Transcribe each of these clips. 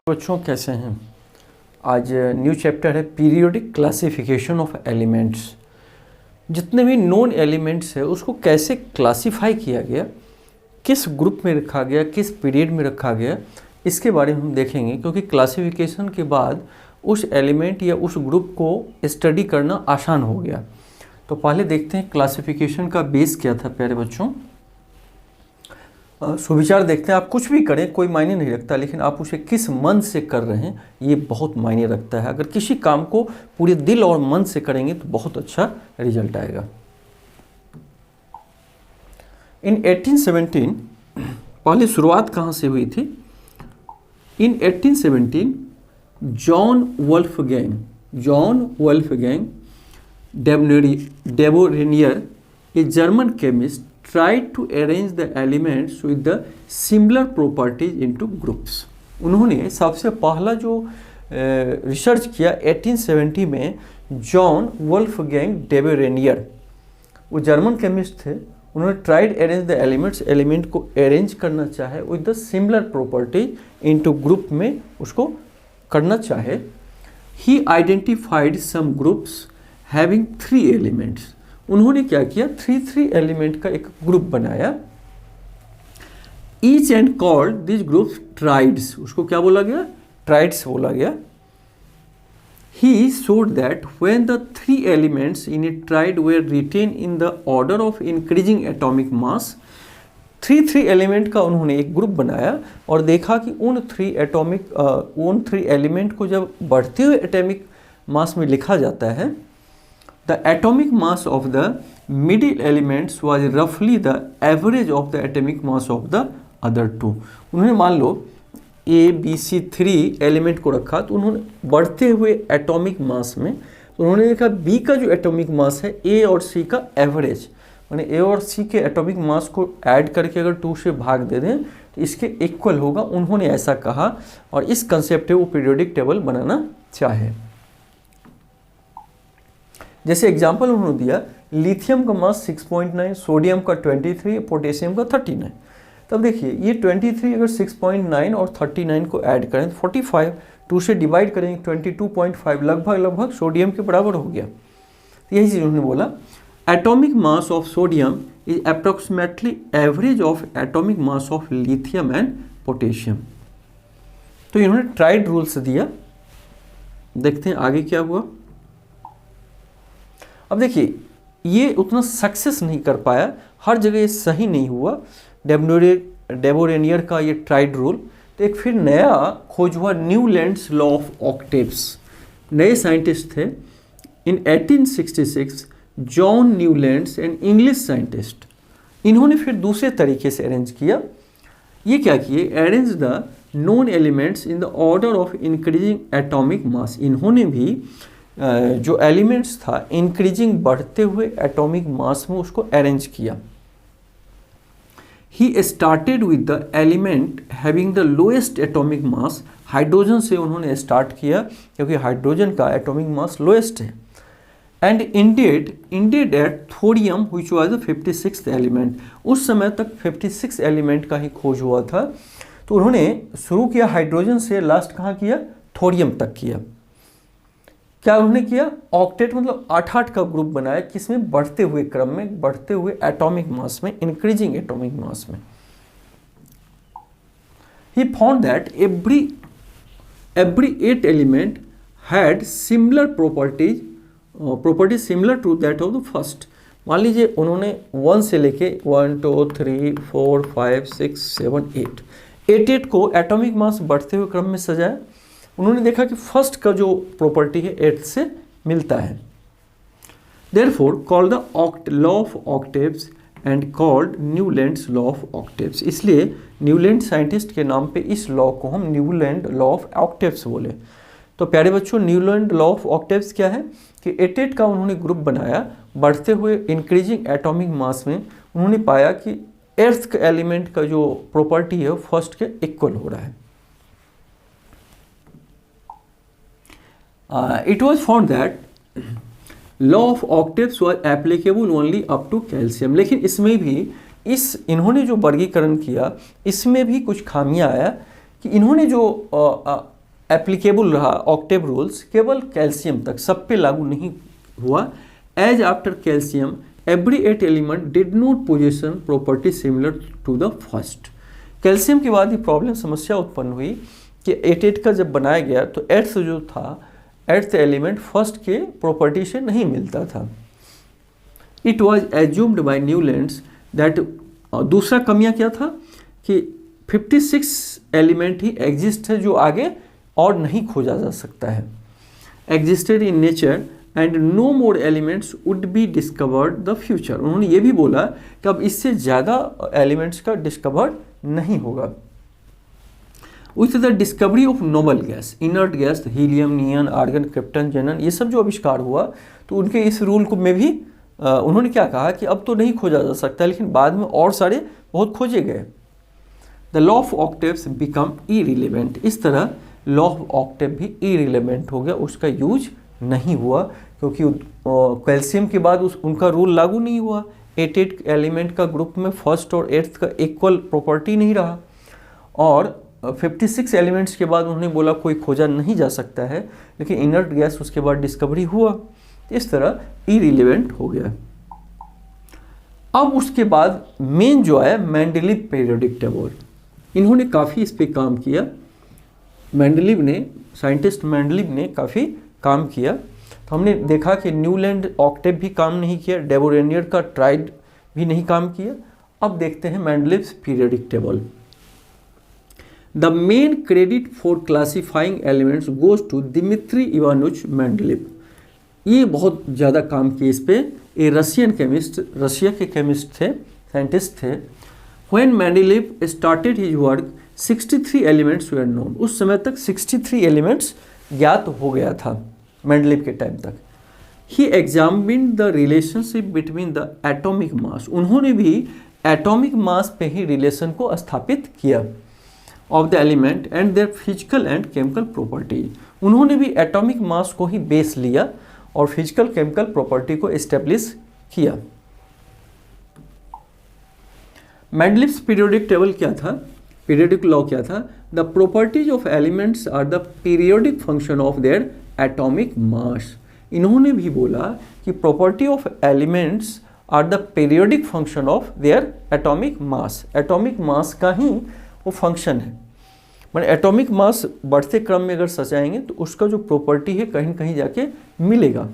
बच्चों कैसे हैं। आज न्यू चैप्टर है पीरियोडिक क्लासिफिकेशन ऑफ एलिमेंट्स। जितने भी नोन एलिमेंट्स है उसको कैसे क्लासिफाई किया गया, किस ग्रुप में रखा गया, किस पीरियड में रखा गया, इसके बारे में हम देखेंगे। क्योंकि क्लासिफिकेशन के बाद उस एलिमेंट या उस ग्रुप को स्टडी करना आसान हो गया। तो पहले देखते हैं क्लासिफिकेशन का बेस क्या था प्यारे बच्चों। सुविचार देखते हैं। आप कुछ भी करें कोई मायने नहीं रखता, लेकिन आप उसे किस मन से कर रहे हैं ये बहुत मायने रखता है। अगर किसी काम को पूरे दिल और मन से करेंगे तो बहुत अच्छा रिजल्ट आएगा। इन 1817 पहले शुरुआत कहाँ से हुई थी। In 1817 John Wolfgang Dobereiner, a German chemist, tried to arrange the elements with the similar properties into groups। उन्होंने सबसे पहला जो रिसर्च किया 1870 में जॉन वोल्फगैंग डेबोरेनियर, वो जर्मन केमिस्ट थे। उन्होंने tried arrange the elements, element को अरेंज करना चाहे with the similar property into group में उसको करना चाहे। He identified some groups having 3 elements. उन्होंने क्या किया, 3 एलिमेंट का एक ग्रुप बनाया। Each and called this groups triads. उसको क्या बोला गया, ट्राइड्स बोला गया। He showed that when the 3 elements in a triad were written in the order of increasing atomic mass. 3 element का उन्होंने एक ग्रुप बनाया और देखा कि उन 3 एलिमेंट को जब बढ़ते हुए एटॉमिक मास में लिखा जाता है, the atomic mass of the middle elements was roughly the average of the atomic mass of the other 2। उन्होंने मान लो A, B, C 3 एलिमेंट को रखा, तो उन्होंने बढ़ते हुए एटॉमिक मास में तो उन्होंने देखा B का जो एटॉमिक मास है A और C का एवरेज, माने A और C के एटॉमिक मास को ऐड करके अगर 2 से भाग दे दें तो इसके इक्वल होगा। उन्होंने ऐसा कहा और इस कंसेप्ट पे वो पीरियोडिक टेबल बनाना चाहे। जैसे एग्जाम्पल उन्होंने दिया, लिथियम का मास 6.9, सोडियम का 23, पोटेशियम का 39। तब देखिए ये 23 अगर 6.9 और 39 को ऐड करें तो 45, 2 से डिवाइड करेंगे 22.5, लगभग सोडियम के बराबर हो गया। तो यही चीज़ उन्होंने बोला, atomic mass of sodium is approximately average of atomic mass of lithium and potassium. तो इन्होंने ट्राइड रूल्स दिया। देखते हैं आगे क्या हुआ। अब देखिए ये उतना सक्सेस नहीं कर पाया, हर जगह ये सही नहीं हुआ डेबोरेनियर का ये ट्राइड रूल। तो एक फिर नया खोज हुआ, न्यूलैंड्स लॉ ऑफ ऑक्टेव्स। नए साइंटिस्ट थे। इन 1866 John Newlands an English scientist, इन्होंने फिर दूसरे तरीके से अरेंज किया। ये क्या किए, arrange the known elements in the order of increasing atomic mass. इन्होंने भी जो एलिमेंट्स था इंक्रीजिंग बढ़ते हुए एटॉमिक मास में उसको अरेंज किया। He started with the element having the lowest atomic mass. Hydrogen से उन्होंने स्टार्ट किया क्योंकि हाइड्रोजन का एटॉमिक मास लोएस्ट है। And ended at thorium which was the 56th element. उस समय तक 56 एलिमेंट का ही खोज हुआ था। तो उन्होंने शुरू किया हाइड्रोजन से, लास्ट कहाँ किया, थोरियम तक किया। क्या उन्होंने किया, ऑक्टेट मतलब 8 का ग्रुप बनाया, किसमें, बढ़ते हुए क्रम में, बढ़ते हुए एटॉमिक मास में, इंक्रीजिंग एटॉमिक मास में। He found that every 8 element had similar properties similar to that of the first. मान लीजिए उन्होंने 1 से लेके 1 2 3 4 5 6 7 8 को एटॉमिक मास बढ़ते हुए क्रम में सजाया। उन्होंने देखा कि फर्स्ट का जो प्रॉपर्टी है 8 से मिलता है। Therefore called the law of octaves and called Newlands law of octaves. इसलिए न्यूलैंड साइंटिस्ट के नाम पे इस लॉ को हम न्यूलैंड लॉ ऑफ ऑक्टेव्स बोले। तो प्यारे बच्चों, न्यूलैंड लॉ ऑफ ऑक्टेव्स क्या है कि 8 का उन्होंने ग्रुप बनाया, बढ़ते हुए इंक्रीजिंग एटॉमिक मास में उन्होंने पाया कि एर्थ का एलिमेंट का जो प्रॉपर्टी है फर्स्ट के इक्वल हो रहा है। It was found that law of octaves was applicable only up to calcium। लेकिन इसमें भी इन्होंने जो वर्गीकरण किया इसमें भी कुछ खामियां आया कि इन्होंने जो एप्लीकेबल रहा ऑक्टेव रूल्स केवल कैल्शियम तक, सब पे लागू नहीं हुआ। As after calcium every 8 element did not possession property similar to the first. Calcium के बाद ही प्रॉब्लम समस्या उत्पन्न हुई कि 8 का जब बनाया गया तो 8th जो था, 8th एलिमेंट फर्स्ट के प्रॉपर्टी से नहीं मिलता था। It was assumed by Newlands that, दूसरा कमियां क्या था कि 56 एलिमेंट ही एग्जिस्ट है जो आगे और नहीं खोजा जा सकता है, existed in nature and no more elements would be discovered the future. उन्होंने ये भी बोला कि अब इससे ज़्यादा एलिमेंट्स का डिस्कवर्ड नहीं होगा। With the discovery of noble gas, inert gas, helium, neon, argon, krypton, xenon, ये सब जो आविष्कार हुआ तो उनके इस रूल को में भी उन्होंने क्या कहा कि अब तो नहीं खोजा जा सकता, लेकिन बाद में और सारे बहुत खोजे गए। The law of octaves become irrelevant, इस तरह लॉ ऑफ ऑक्टेव भी इरिलेवेंट हो गया, उसका यूज नहीं हुआ क्योंकि कैल्शियम के बाद उनका रूल लागू नहीं हुआ। 8 एलिमेंट का ग्रुप में फर्स्ट और 8th का इक्वल प्रॉपर्टी नहीं रहा, और 56 एलिमेंट्स के बाद उन्होंने बोला कोई खोजा नहीं जा सकता है, लेकिन इनर्ट गैस उसके बाद डिस्कवरी हुआ, इस तरह इरिलेवेंट हो गया। अब उसके बाद मेन जो है मेंडलीव पीरियोडिक टेबल, इन्होंने काफ़ी इस पे काम किया। मेंडलीव ने, साइंटिस्ट मेंडलीव ने काफ़ी काम किया। तो हमने देखा कि न्यूलैंड ऑक्टेव भी काम नहीं किया, डेबोरेनियर का ट्राइड भी नहीं काम किया। अब देखते हैं Mendeleev's periodic table. The main credit for classifying elements goes to Dmitri Ivanovich Mendeleev. ये बहुत ज़्यादा काम किए इस पे, ये रशियन केमिस्ट, रशिया के केमिस्ट थे, साइंटिस्ट थे। When Mendeleev started his work 63 elements were known, उस समय तक 63 एलिमेंट्स ज्ञात हो गया था मेंडलीव के टाइम तक। He examined the relationship between the atomic mass, उन्होंने भी एटॉमिक मास पे ही रिलेशन को स्थापित किया of the element and their physical and chemical property. उन्होंने भी एटॉमिक मास को ही बेस लिया और फिजिकल केमिकल प्रॉपर्टी को एस्टेब्लिश किया। मेंडलीव्स पीरियोडिक टेबल क्या था, पीरियोडिक लॉ क्या था? The properties of elements are the periodic function of their atomic mass. इन्होंने भी बोला कि property of elements are the periodic function of their atomic mass, atomic mass का ही वो फंक्शन है। मैंने एटॉमिक मास बढ़ते क्रम में अगर सजाएंगे तो उसका जो प्रॉपर्टी है कहीं न कहीं जाके मिलेगा।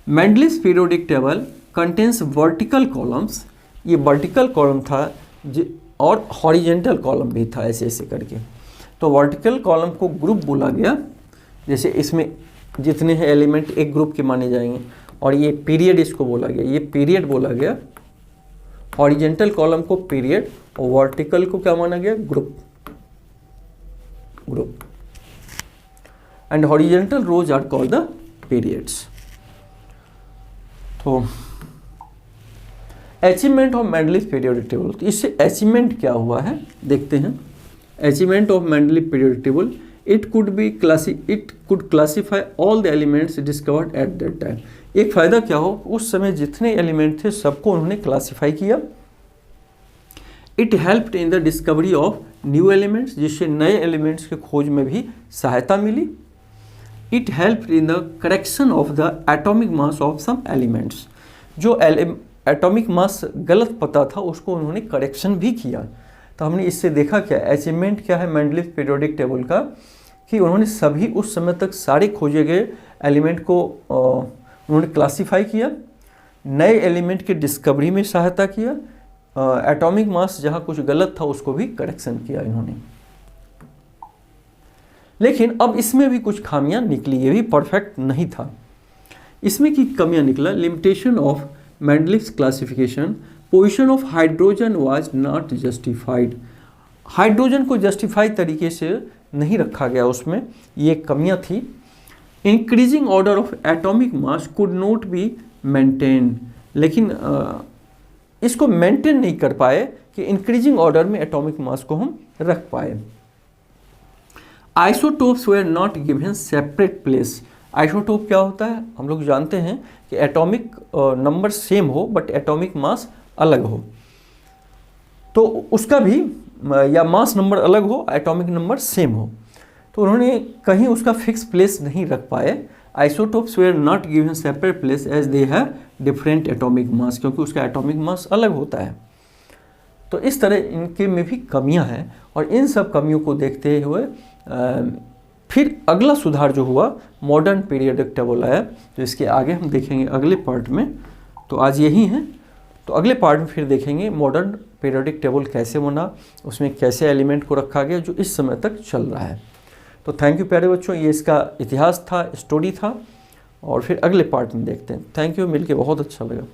Mendeleev's periodic table contains vertical columns, ये वर्टिकल कॉलम था और हॉरिजेंटल कॉलम भी था, ऐसे ऐसे करके। तो वर्टिकल कॉलम को ग्रुप बोला गया, जैसे इसमें जितने हैं एलिमेंट एक ग्रुप के माने जाएंगे, और ये पीरियड इसको बोला गया, ये पीरियड बोला गया। हॉरिजेंटल कॉलम को पीरियड और वर्टिकल को क्या माना गया? Group. And horizontal rows are called the periods. तो achievement of Mendeleev periodic table, तो इससे अचीवमेंट क्या हुआ है देखते हैं। Achievement of Mendeleev periodic table, it could classify all the elements discovered at that time. एक फ़ायदा क्या हो, उस समय जितने एलिमेंट थे सबको उन्होंने क्लासीफाई किया। It helped in the discovery of new elements, जिससे नए एलिमेंट्स के खोज में भी सहायता मिली। It helped in the correction of the atomic mass of some elements, जो एटॉमिक मास गलत पता था उसको उन्होंने करेक्शन भी किया। तो हमने इससे देखा क्या, अचीवमेंट क्या है मेंडलीव पीरियोडिक टेबल का, कि उन्होंने सभी उस समय तक सारे खोजे गए एलिमेंट को उन्होंने क्लासीफाई किया, नए एलिमेंट की डिस्कवरी में सहायता किया, एटॉमिक मास जहाँ कुछ गलत था उसको भी करेक्शन किया इन्होंने। लेकिन अब इसमें भी कुछ खामियां निकली, ये भी परफेक्ट नहीं था। इसमें की कमियां निकला, limitation of Mendeleev's classification, position of hydrogen was not justified, hydrogen को जस्टिफाई तरीके से नहीं रखा गया, उसमें ये कमियां थी। Increasing order of atomic mass could not be maintain, लेकिन इसको मेंटेन नहीं कर पाए कि इंक्रीजिंग ऑर्डर में एटॉमिक मास को हम रख पाए। Isotopes were not given separate place, isotope क्या होता है हम लोग जानते हैं कि एटॉमिक नंबर सेम हो बट एटॉमिक मास अलग हो, तो उसका भी या मास नंबर अलग हो एटॉमिक नंबर सेम हो। तो उन्होंने कहीं उसका फिक्स प्लेस नहीं रख पाए। Isotopes were not given separate place as they have different atomic mass, क्योंकि उसका एटॉमिक मास अलग होता है। तो इस तरह इनके में भी कमियां हैं, और इन सब कमियों को देखते हुए फिर अगला सुधार जो हुआ मॉडर्न पीरियोडिक टेबल आया, तो इसके आगे हम देखेंगे अगले पार्ट में। तो आज यही है, तो अगले पार्ट में फिर देखेंगे मॉडर्न पीरियोडिक टेबल कैसे बना, उसमें कैसे एलिमेंट को रखा गया जो इस समय तक चल रहा है। तो थैंक यू प्यारे बच्चों, ये इसका इतिहास था, स्टोरी था, और फिर अगले पार्ट में देखते हैं। थैंक यू, मिलके बहुत अच्छा लगा।